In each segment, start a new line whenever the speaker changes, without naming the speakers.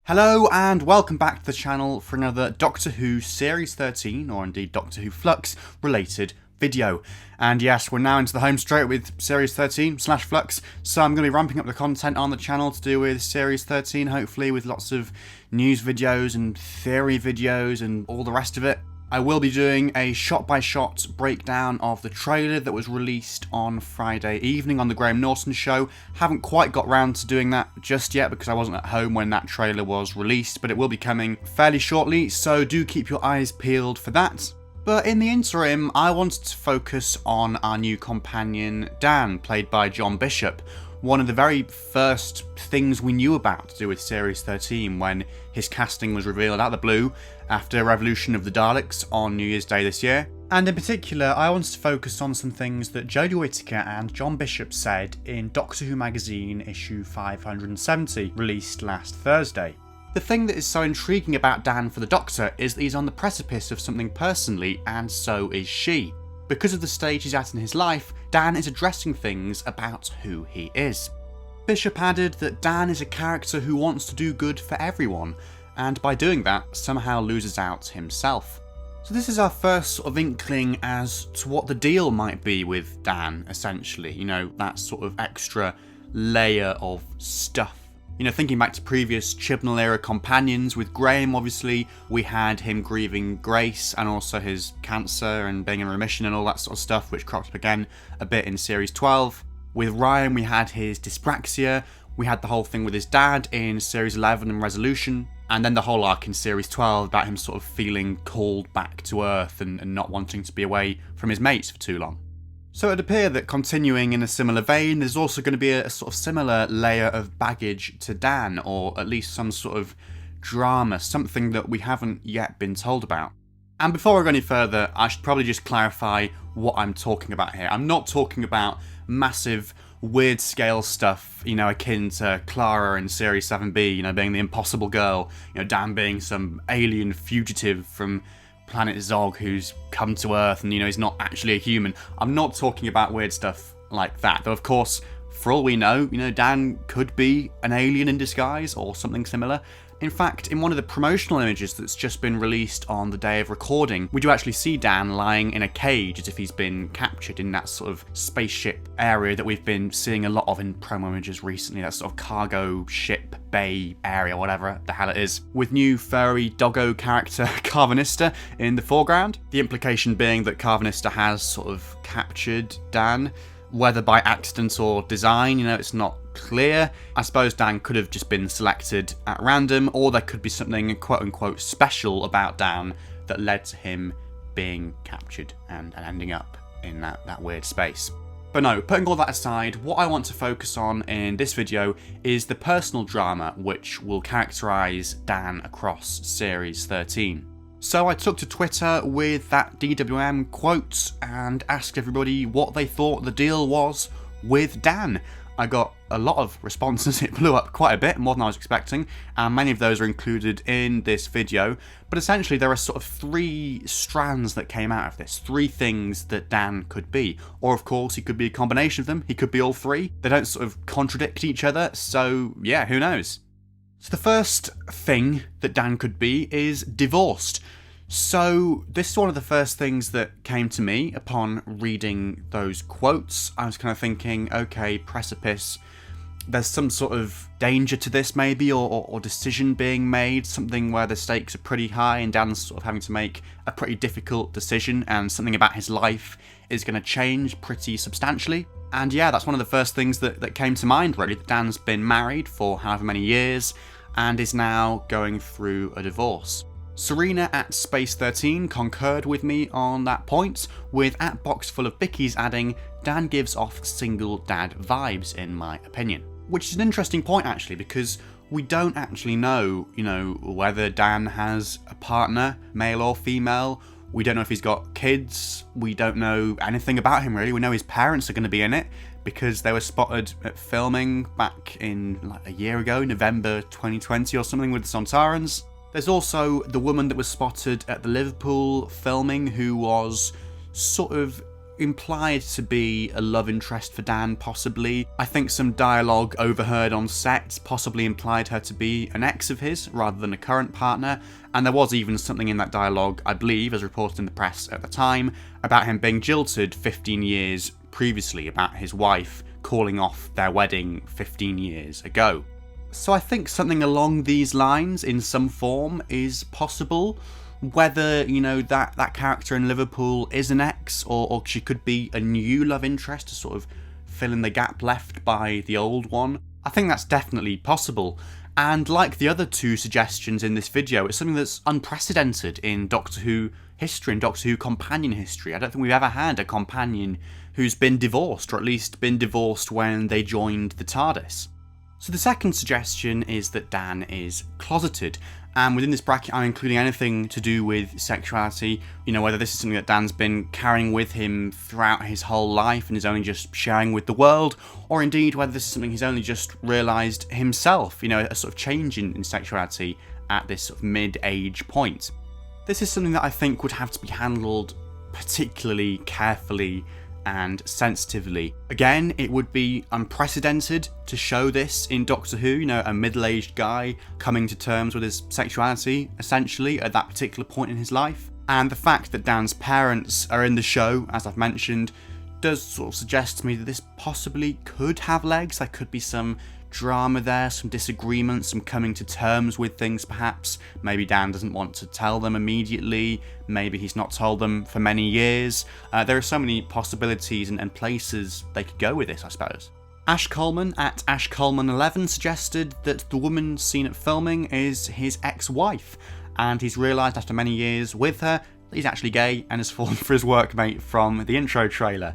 Hello and welcome back to the channel for another Doctor Who Series 13, or indeed Doctor Who Flux, related video. And yes, we're now into the home straight with Series 13/Flux, so I'm going to be ramping up the content on the channel to do with Series 13, hopefully with lots of news videos and theory videos and all the rest of it. I will be doing a shot-by-shot breakdown of the trailer that was released on Friday evening on the Graham Norton show. Haven't quite got round to doing that just yet because I wasn't at home when that trailer was released, but it will be coming fairly shortly, so do keep your eyes peeled for that. But in the interim, I wanted to focus on our new companion, Dan, played by John Bishop. One of the very first things we knew about to do with Series 13 when his casting was revealed out of the blue after Revolution of the Daleks on New Year's Day this year. And in particular, I wanted to focus on some things that Jodie Whittaker and John Bishop said in Doctor Who magazine issue 570, released last Thursday. The thing that is so intriguing about Dan for the Doctor is that he's on the precipice of something personally, and so is she. Because of the stage he's at in his life, Dan is addressing things about who he is. Bishop added that Dan is a character who wants to do good for everyone, and by doing that, somehow loses out himself. So this is our first sort of inkling as to what the deal might be with Dan, essentially. You know, that sort of extra layer of stuff. You know, thinking back to previous Chibnall-era companions, with Graham, obviously, we had him grieving Grace and also his cancer and being in remission and all that sort of stuff, which cropped up again a bit in Series 12. With Ryan, we had his dyspraxia, we had the whole thing with his dad in Series 11 and Resolution, and then the whole arc in Series 12 about him sort of feeling called back to Earth and not wanting to be away from his mates for too long. So it would appear that continuing in a similar vein, there's also going to be a sort of similar layer of baggage to Dan, or at least some sort of drama, something that we haven't yet been told about. And before I go any further, I should probably just clarify what I'm talking about here. I'm not talking about massive, weird scale stuff, you know, akin to Clara in Series 7B, you know, being the impossible girl, you know, Dan being some alien fugitive from Planet Zog who's come to Earth and, you know, he's not actually a human. I'm not talking about weird stuff like that. Though, of course, for all we know, you know, Dan could be an alien in disguise or something similar. In fact, in one of the promotional images that's just been released on the day of recording, we do actually see Dan lying in a cage as if he's been captured in that sort of spaceship area that we've been seeing a lot of in promo images recently, that sort of cargo ship bay area, whatever the hell it is, with new furry doggo character Carvanista in the foreground. The implication being that Carvanista has sort of captured Dan, whether by accident or design, you know, it's not clear. I suppose Dan could have just been selected at random, or there could be something quote-unquote special about Dan that led to him being captured and ending up in that weird space. But no, putting all that aside, what I want to focus on in this video is the personal drama which will characterise Dan across Series 13. So I took to Twitter with that DWM quote and asked everybody what they thought the deal was with Dan. I got a lot of responses, it blew up quite a bit, more than I was expecting, and many of those are included in this video. But essentially there are sort of three strands that came out of this, three things that Dan could be. Or of course he could be a combination of them, he could be all three. They don't sort of contradict each other, so yeah, who knows? So the first thing that Dan could be is divorced. So this is one of the first things that came to me upon reading those quotes. I was kind of thinking, okay, precipice, there's some sort of danger to this maybe, or decision being made, something where the stakes are pretty high and Dan's sort of having to make a pretty difficult decision and something about his life is going to change pretty substantially. And yeah, that's one of the first things that came to mind, really. Dan's been married for however many years and is now going through a divorce. Serena at Space13 concurred with me on that point, with at Boxful of Bickies adding, Dan gives off single dad vibes in my opinion. Which is an interesting point actually, because we don't actually know, you know, whether Dan has a partner, male or female. We don't know if he's got kids. We don't know anything about him really. We know his parents are going to be in it because they were spotted at filming back in like a year ago, November 2020 or something, with the Sontarans. There's also the woman that was spotted at the Liverpool filming who was sort of implied to be a love interest for Dan, possibly. I think some dialogue overheard on set possibly implied her to be an ex of his rather than a current partner, and there was even something in that dialogue, I believe, as reported in the press at the time, about him being jilted 15 years previously, about his wife calling off their wedding 15 years ago. So I think something along these lines, in some form, is possible. Whether, that character in Liverpool is an ex, or she could be a new love interest to sort of fill in the gap left by the old one, I think that's definitely possible. And like the other two suggestions in this video, it's something that's unprecedented in Doctor Who history, in Doctor Who companion history. I don't think we've ever had a companion who's been divorced, or at least been divorced when they joined the TARDIS. So the second suggestion is that Dan is closeted, and within this bracket I'm including anything to do with sexuality, whether this is something that Dan's been carrying with him throughout his whole life and is only just sharing with the world, or indeed whether this is something he's only just realised himself, a sort of change in sexuality at this sort of mid-age point. This is something that I think would have to be handled particularly carefully and sensitively. Again, it would be unprecedented to show this in Doctor Who, a middle-aged guy coming to terms with his sexuality, essentially, at that particular point in his life. And the fact that Dan's parents are in the show, as I've mentioned, does sort of suggest to me that this possibly could have legs. There could be some drama there, some disagreement, some coming to terms with things perhaps. Maybe Dan doesn't want to tell them immediately, maybe he's not told them for many years. There are so many possibilities and places they could go with this, I suppose. Ash Coleman at AshColeman11 suggested that the woman seen at filming is his ex-wife, and he's realised after many years with her that he's actually gay and has fallen for his workmate from the intro trailer.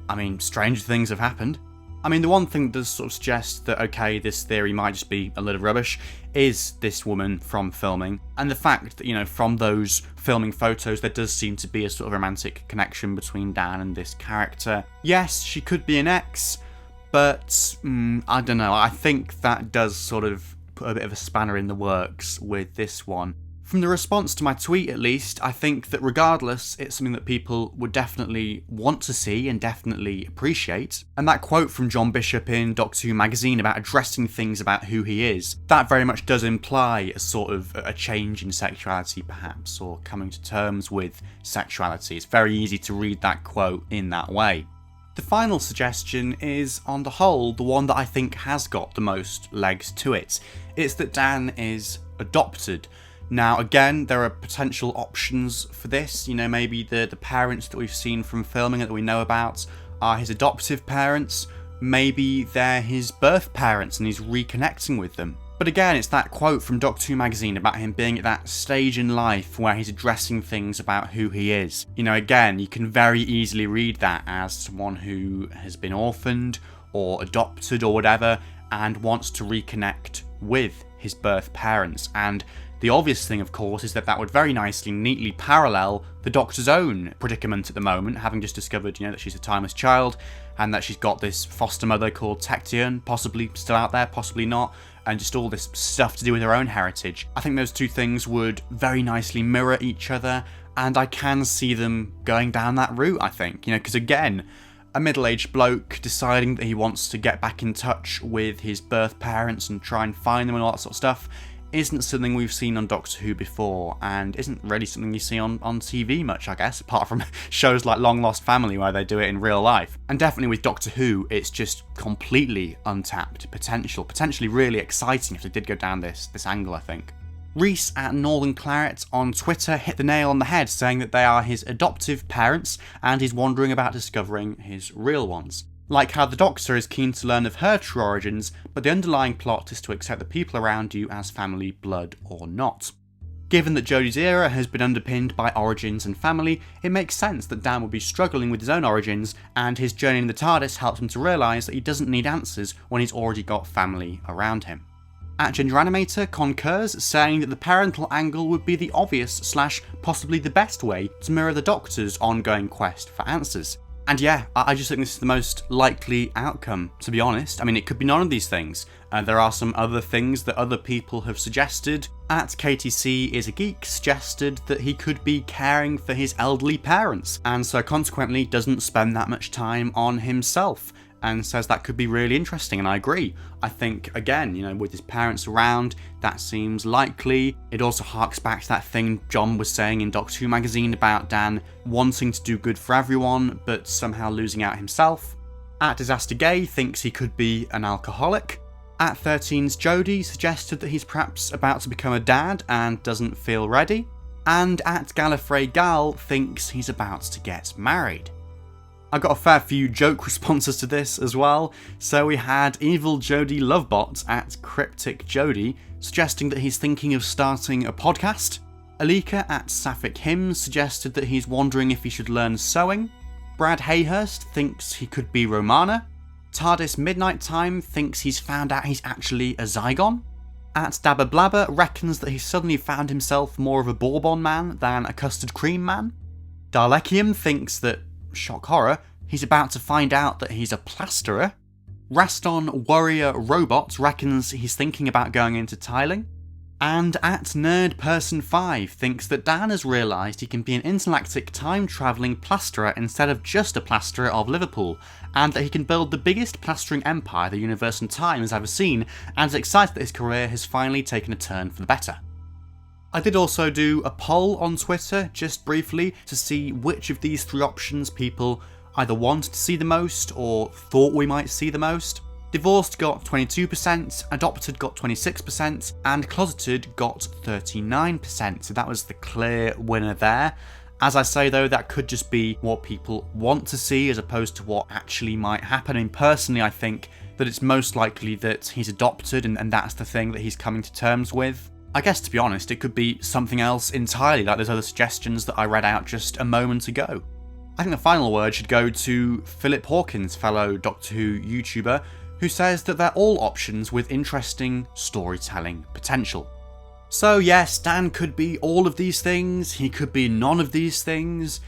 I mean, stranger things have happened. I mean, the one thing that does sort of suggest that, okay, this theory might just be a little rubbish, is this woman from filming. And the fact that, from those filming photos, there does seem to be a sort of romantic connection between Dan and this character. Yes, she could be an ex, but, I don't know, I think that does sort of put a bit of a spanner in the works with this one. From the response to my tweet, at least, I think that regardless, it's something that people would definitely want to see and definitely appreciate. And that quote from John Bishop in Doctor Who magazine about addressing things about who he is, that very much does imply a sort of a change in sexuality, perhaps, or coming to terms with sexuality. It's very easy to read that quote in that way. The final suggestion is, on the whole, the one that I think has got the most legs to it. It's that Dan is adopted. Now, again, there are potential options for this. Maybe the parents that we've seen from filming that we know about are his adoptive parents. Maybe they're his birth parents and he's reconnecting with them. But again, it's that quote from Doctor Who magazine about him being at that stage in life where he's addressing things about who he is. Again, you can very easily read that as someone who has been orphaned or adopted or whatever and wants to reconnect with his birth parents. And the obvious thing, of course, is that that would very nicely, neatly parallel the Doctor's own predicament at the moment, having just discovered, that she's a timeless child, and that she's got this foster mother called Tecteun, possibly still out there, possibly not, and just all this stuff to do with her own heritage. I think those two things would very nicely mirror each other, and I can see them going down that route, I think, because again, a middle-aged bloke deciding that he wants to get back in touch with his birth parents and try and find them and all that sort of stuff isn't something we've seen on Doctor Who before, and isn't really something you see on TV much, I guess, apart from shows like Long Lost Family where they do it in real life. And definitely with Doctor Who, it's just completely untapped potential, potentially really exciting if they did go down this angle, I think. Reese at Northern Claret on Twitter hit the nail on the head, saying that they are his adoptive parents and he's wondering about discovering his real ones. Like how the Doctor is keen to learn of her true origins, but the underlying plot is to accept the people around you as family, blood or not. Given that Jodie's era has been underpinned by origins and family, it makes sense that Dan would be struggling with his own origins, and his journey in the TARDIS helps him to realise that he doesn't need answers when he's already got family around him. At Ginger Animator concurs, saying that the parental angle would be the obvious / possibly the best way to mirror the Doctor's ongoing quest for answers. And yeah, I just think this is the most likely outcome, to be honest. I mean, it could be none of these things. There are some other things that other people have suggested. At KTC is a Geek suggested that he could be caring for his elderly parents, and so consequently doesn't spend that much time on himself, and says that could be really interesting, and I agree. I think, again, you know, with his parents around, that seems likely. It also harks back to that thing John was saying in Doctor Who magazine about Dan wanting to do good for everyone, but somehow losing out himself. At Disaster Gay thinks he could be an alcoholic. At 13's Jodie suggested that he's perhaps about to become a dad and doesn't feel ready. And at Gallifrey Gal thinks he's about to get married. I got a fair few joke responses to this as well. So we had Evil Jodie Lovebot at Cryptic Jodie suggesting that he's thinking of starting a podcast. Alika at Sapphic Hymns suggested that he's wondering if he should learn sewing. Brad Hayhurst thinks he could be Romana. TARDIS Midnight Time thinks he's found out he's actually a Zygon. At Dabba Blabber reckons that he's suddenly found himself more of a Bourbon man than a custard cream man. Dalecium thinks that, shock horror, he's about to find out that he's a plasterer. Raston Warrior Robot reckons he's thinking about going into tiling. And at Nerd Person 5 thinks that Dan has realised he can be an intergalactic time-travelling plasterer instead of just a plasterer of Liverpool, and that he can build the biggest plastering empire the universe and time has ever seen, and is excited that his career has finally taken a turn for the better. I did also do a poll on Twitter, just briefly, to see which of these three options people either wanted to see the most or thought we might see the most. Divorced got 22%, adopted got 26%, and closeted got 39%, so that was the clear winner there. As I say though, that could just be what people want to see as opposed to what actually might happen, and personally I think that it's most likely that he's adopted and that's the thing that he's coming to terms with. I guess to be honest, it could be something else entirely, like those other suggestions that I read out just a moment ago. I think the final word should go to Philip Hawkins, fellow Doctor Who YouTuber, who says that they're all options with interesting storytelling potential. So yes, Dan could be all of these things, he could be none of these things,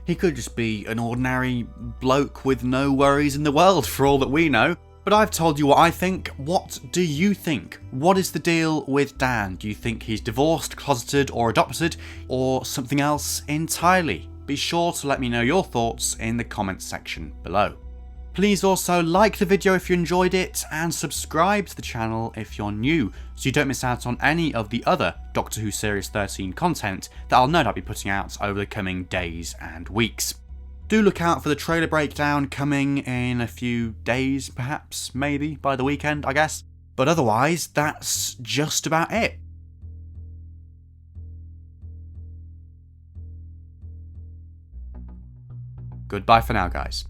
he could just be an ordinary bloke with no worries in the world for all that we know. But I've told you what I think. What do you think? What is the deal with Dan? Do you think he's divorced, closeted, or adopted, or something else entirely? Be sure to let me know your thoughts in the comments section below. Please also like the video if you enjoyed it, and subscribe to the channel if you're new, so you don't miss out on any of the other Doctor Who Series 13 content that I'll no doubt be putting out over the coming days and weeks. Do look out for the trailer breakdown coming in a few days, perhaps, maybe, by the weekend, I guess. But otherwise, that's just about it. Goodbye for now, guys.